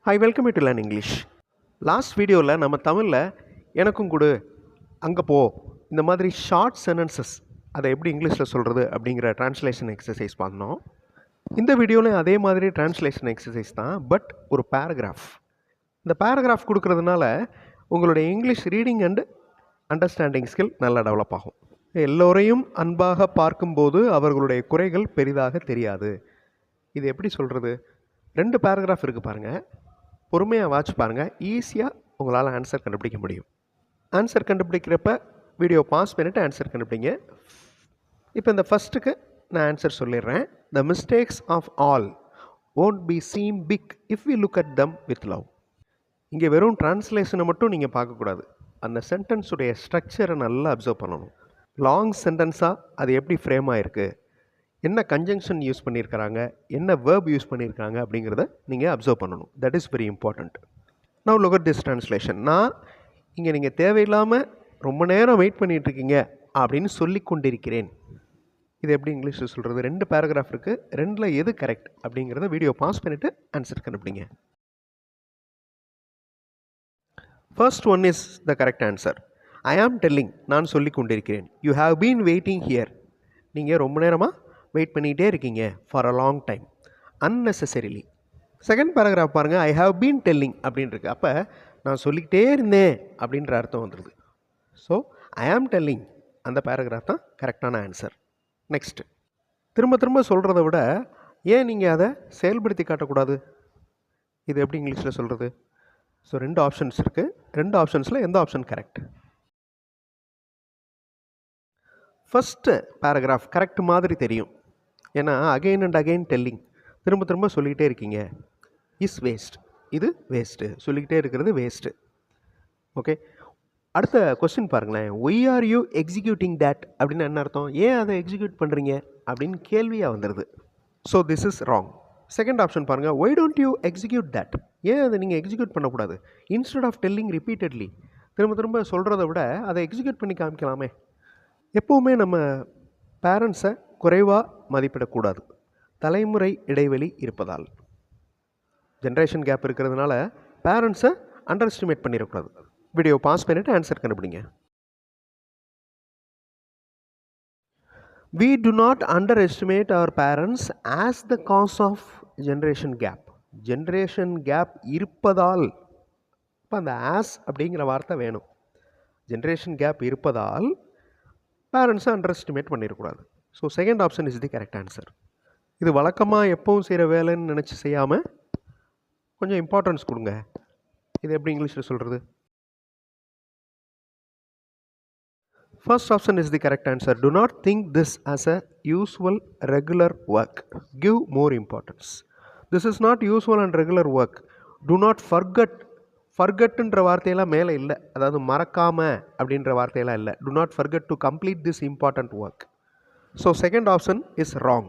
Hi, welcome to learn English. Last வீடியோவில் நம்ம தமிழில் எனக்கும் கொடு, அங்கே போ, இந்த மாதிரி ஷார்ட் சென்டென்சஸ் அதை எப்படி இங்கிலீஷில் சொல்கிறது அப்படிங்கிற ட்ரான்ஸ்லேஷன் எக்ஸசைஸ் பண்ணோம். இந்த வீடியோவில் அதே மாதிரி ட்ரான்ஸ்லேஷன் எக்ஸசைஸ் தான், பட் ஒரு பேராகிராஃப். இந்த பேராகிராஃப் கொடுக்கறதுனால உங்களுடைய English reading and understanding skill நல்லா டெவலப் ஆகும். எல்லோரையும் அன்பாக பார்க்கும்போது அவர்களுடைய குறைகள் பெரிதாக தெரியாது. இது எப்படி சொல்கிறது? 2 பேராகிராஃப் இருக்குது பாருங்கள். பொறுமையாக வாட்ச் பாருங்கள், ஈஸியாக உங்களால் ஆன்சர் கண்டுபிடிக்க முடியும். ஆன்சர் கண்டுபிடிக்கிறப்ப வீடியோ பாஸ் பண்ணிவிட்டு ஆன்சர் கண்டுபிடிங்க. இப்போ இந்த ஃபஸ்ட்டுக்கு நான் ஆன்சர் சொல்லிடுறேன். The mistakes of all won't be seem big if we look at them with love. இங்கே வெறும் டிரான்ஸ்லேஷனை மட்டும் நீங்கள் பார்க்கக்கூடாது, அந்த சென்டென்ஸுடைய ஸ்ட்ரக்சரை நல்லா அப்சர்வ் பண்ணணும். லாங் சென்டென்ஸாக அது எப்படி ஃப்ரேம் ஆகிருக்கு, என்ன கன்ஜங்ஷன் யூஸ் பண்ணியிருக்கிறாங்க, என்ன வேர்ப் யூஸ் பண்ணியிருக்காங்க அப்படிங்கிறத நீங்கள் அப்சர்வ் பண்ணணும். That is very important. Now look at this translation. நான் இங்கே நீங்கள் தேவையில்லாமல் ரொம்ப நேரம் வெயிட் பண்ணிகிட்ருக்கீங்க அப்படின்னு சொல்லி கொண்டிருக்கிறேன். இது எப்படி இங்கிலீஷில் சொல்கிறது? 2 பேராகிராஃப் இருக்குது, 2ல் எது கரெக்ட் அப்படிங்கிறத வீடியோ பாஸ் பண்ணிவிட்டு ஆன்சர் கண்டுபிடிங்க. First one is the correct answer. ஐ ஆம் டெல்லிங், நான் சொல்லி கொண்டிருக்கிறேன். You have been waiting here, நீங்கள் ரொம்ப நேரமாக வெயிட் பண்ணிகிட்டே இருக்கீங்க. For a long time, unnecessarily. Second paragraph பாருங்கள், ஐ ஹாவ் பீன் டெல்லிங் அப்படின்னு இருக்குது. அப்போ நான் சொல்லிக்கிட்டே இருந்தேன் அப்படின்ற அர்த்தம் வந்துடுது. ஸோ ஐ ஆம் டெல்லிங், அந்த பேராகிராஃப் தான் கரெக்டான ஆன்சர். நெக்ஸ்ட்டு, திரும்ப திரும்ப சொல்கிறத விட ஏன் நீங்கள் அதை செயல்படுத்தி காட்டக்கூடாது? இது எப்படி இங்கிலீஷில் சொல்கிறது? ஸோ 2 ஆப்ஷன்ஸ் இருக்குது. 2 ஆப்ஷன்ஸில் எந்த option correct? First paragraph correct மாதிரி தெரியும், ஏன்னா அகெயின் அண்ட் அகெயின் டெல்லிங், திரும்ப திரும்ப சொல்லிக்கிட்டே இருக்கீங்க. இஸ் வேஸ்ட், இது வேஸ்ட்டு, சொல்லிக்கிட்டே இருக்கிறது வேஸ்ட்டு. ஓகே, அடுத்த கொஸ்டின் பாருங்களேன். Why are you executing that அப்படின்னு என்ன அர்த்தம்? ஏன் அதை எக்ஸிக்யூட் பண்ணுறீங்க அப்படின்னு கேள்வியாக வந்துடுது. So this is wrong. Second option பாருங்கள், why don't you execute that, ஏன் அதை நீங்கள் எக்ஸிக்யூட் பண்ணக்கூடாது? இன்ஸ்டெட் ஆஃப் டெல்லிங் ரிப்பீட்டட்லி, திரும்ப திரும்ப சொல்கிறத விட அதை எக்ஸிக்யூட் பண்ணி காமிக்கலாமே. எப்போவுமே நம்ம பேரண்ட்ஸை குறைவாக மதிப்பிடக்கூடாது, தலைமுறை இடைவெளி இருப்பதால். ஜென்ரேஷன் கேப் இருக்கிறதுனால பேரண்ட்ஸை அண்டர் எஸ்டிமேட் பண்ணிடக்கூடாது. வீடியோ பாஸ் பண்ணிவிட்டு ஆன்சர் கண்டுபிடிங்க. We do not underestimate our parents as the cause of generation gap. Generation gap இருப்பதால், இப்போ அந்த ஆஸ் அப்படிங்கிற வார்த்தை வேணும். ஜென்ரேஷன் கேப் இருப்பதால் பேரண்ட்ஸை அண்டர் எஸ்டிமேட் பண்ணிடக்கூடாது. So second option is the correct answer. இது வழக்கமாக எப்பவும் செய்கிற வேலைன்னு நினச்சி செய்யாமல் கொஞ்சம் இம்பார்ட்டன்ஸ் கொடுங்க. இது எப்படி இங்கிலீஷில் சொல்கிறது? First option is the correct answer. Do not think this as a usual regular work, give more importance. This is not usual and regular work. Do not forget, ஃபர்கட்டுன்ற வார்த்தையெல்லாம் மேலே இல்லை, அதாவது மறக்காமல் அப்படின்ற வார்த்தையெல்லாம் இல்லை. Do not forget to complete this important work. So second option is wrong.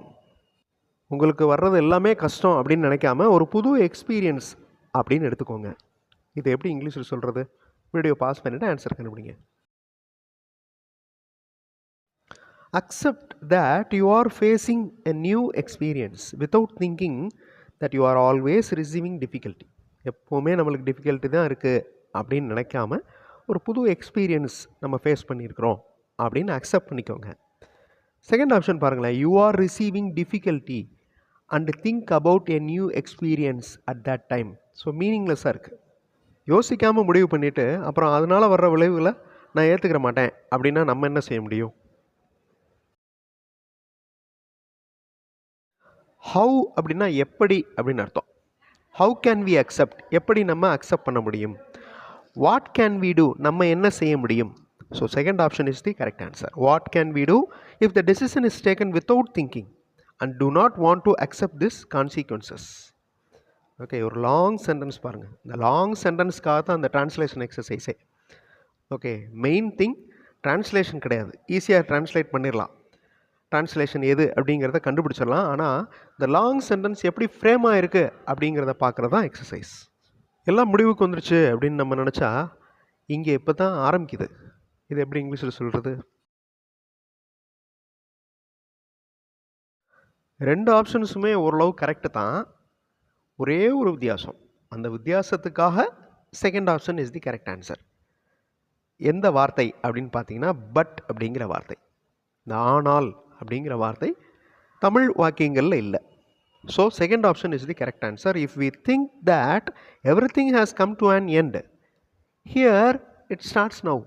உங்களுக்கு வர்றது எல்லாமே கஷ்டம் அப்படின்னு நினைக்காம ஒரு புது எக்ஸ்பீரியன்ஸ் அப்படின்னு எடுத்துக்கோங்க. இது எப்படி இங்கிலீஷில் சொல்கிறது? வீடியோ பாஸ் பண்ணிவிட்டு ஆன்சர் கண்டுபிடிங்க. Accept that you are facing a new experience without thinking that you are always receiving difficulty. எப்போவுமே நம்மளுக்கு டிஃபிகல்ட்டி தான் இருக்குது அப்படின்னு நினைக்காம ஒரு புது எக்ஸ்பீரியன்ஸ் நம்ம ஃபேஸ் பண்ணியிருக்கிறோம் அப்படின்னு அக்செப்ட் பண்ணிக்கோங்க. செகண்ட் ஆப்ஷன் பாருங்களேன், you are receiving difficulty and think about a new experience at that time. So மீனிங்லெஸ்ஸாக இருக்குது. யோசிக்காமல் முடிவு பண்ணிவிட்டு அப்புறம் அதனால் வர்ற விளைவுகளை நான் ஏற்றுக்கிற மாட்டேன் அப்படின்னா நம்ம என்ன செய்ய முடியும்? ஹவு அப்படின்னா எப்படி அப்படின்னு அர்த்தம். ஹவு கேன் வி அக்செப்ட், எப்படி நம்ம அக்செப்ட் பண்ண முடியும்? வாட் கேன் வி டூ, நம்ம என்ன செய்ய முடியும்? So second option is the correct answer. What can we do if the decision is taken without thinking and do not want to accept this consequences. Okay, ஒரு long sentence பாருங்கள். இந்த long சென்டென்ஸ்க்காக தான் அந்த ட்ரான்ஸ்லேஷன் எக்ஸசைஸே. Okay, main thing translation கிடையாது, ஈஸியாக translate பண்ணிடலாம். ட்ரான்ஸ்லேஷன் எது அப்படிங்கிறத கண்டுபிடிச்சிடலாம். ஆனால் இந்த லாங் சென்டென்ஸ் எப்படி ஃப்ரேம் ஆகிருக்கு அப்படிங்கிறத பார்க்குறது தான் எக்ஸசைஸ். எல்லாம் முடிவுக்கு வந்துருச்சு அப்படின்னு நம்ம நினச்சா இங்கே இப்போ தான் ஆரம்பிக்குது. இது எப்படி இங்கிலீஷில் சொல்கிறது? 2 ஆப்ஷன்ஸுமே ஓரளவு கரெக்டு தான், ஒரே ஒரு வித்தியாசம். அந்த வித்தியாசத்துக்காக second option is the correct answer. எந்த வார்த்தை அப்படின்னு பார்த்தீங்கன்னா பட் அப்படிங்கிற வார்த்தை. இந்த ஆனால் அப்படிங்கிற வார்த்தை தமிழ் வாக்கியங்களில் இல்லை. So second option is the correct answer. If we think that everything has come to an end, here it starts now.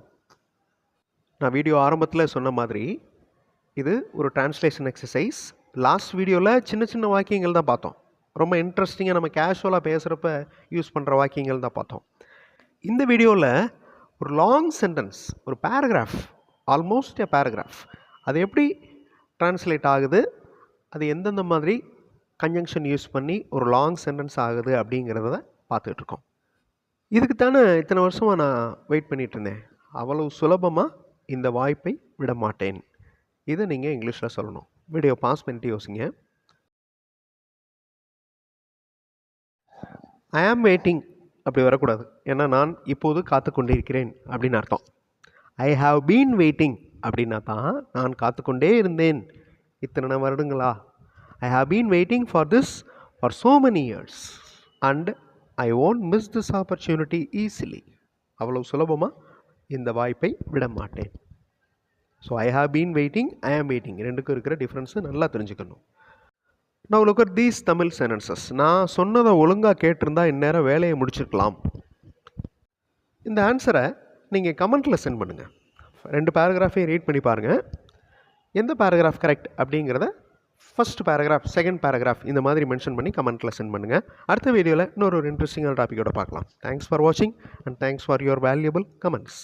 நான் வீடியோ ஆரம்பத்தில் சொன்ன மாதிரி இது ஒரு டிரான்ஸ்லேஷன் எக்ஸசைஸ். லாஸ்ட் வீடியோவில் சின்ன சின்ன வாக்கியங்கள் தான் பார்த்தோம். ரொம்ப இன்ட்ரெஸ்டிங்காக நம்ம கேஷுவலாக பேசுகிறப்ப யூஸ் பண்ணுற வாக்கியங்கள் தான் பார்த்தோம். இந்த வீடியோவில் ஒரு லாங் சென்டென்ஸ், ஒரு பேராகிராஃப், ஆல்மோஸ்ட் எ பேராகிராஃப், அது எப்படி டிரான்ஸ்லேட் ஆகுது, அது எந்தெந்த மாதிரி கன்ஜங்ஷன் யூஸ் பண்ணி ஒரு லாங் சென்டென்ஸ் ஆகுது அப்படிங்கிறத பார்த்துட்ருக்கோம். இதுக்கு தானே இத்தனை வருஷமாக நான் வெயிட் பண்ணிகிட்டு இருந்தேன். அவ்வளவு சுலபமாக இந்த வாய்ப்பை விட மாட்டேன். இதை நீங்கள் இங்கிலீஷில் சொல்லணும். வீடியோ பாஸ் பண்ணிட்டு யோசிங்க. ஐ ஆம் வெயிட்டிங் அப்படி வரக்கூடாது. ஏன்னா நான் இப்போது காத்து கொண்டிருக்கிறேன் அப்படின்னு அர்த்தம். ஐ ஹாவ் பீன் வெயிட்டிங் அப்படின்னா தான் நான் காத்துக்கொண்டே இருந்தேன் இத்தனை வருடங்களா. I have been waiting for this for so many years and I won't miss this opportunity easily. அவ்வளோ சுலபமாக இந்த வாய்ப்பை விட மாட்டேன். So I have been waiting, ஐ ஆம் வெயிட்டிங், ரெண்டுக்கும் இருக்கிற டிஃப்ரென்ஸு நல்லா தெரிஞ்சுக்கணும். Now look at these Tamil sentences. நான் சொன்னதை ஒழுங்காக கேட்டிருந்தா இந்நேரம் வேலையை முடிச்சிருக்கலாம். இந்த ஆன்சரை நீங்கள் கமெண்ட்டில் சென்ட் பண்ணுங்கள். 2 பேராகிராஃபையும் ரீட் பண்ணி பாருங்கள். எந்த பேராகிராஃப் கரெக்ட் அப்படிங்கிறத ஃபஸ்ட் பேராகிராஃப், செகண்ட் பேராகிராஃப் இந்த மாதிரி மென்ஷன் பண்ணி கமெண்ட்டில் சென்ட் பண்ணுங்கள். அடுத்த வீடியோவில் இன்னொரு இன்ட்ரெஸ்டிங்கான டாப்பிக்கோட பார்க்கலாம். தேங்க்ஸ் ஃபார் வாட்சிங் and thanks for your valuable comments.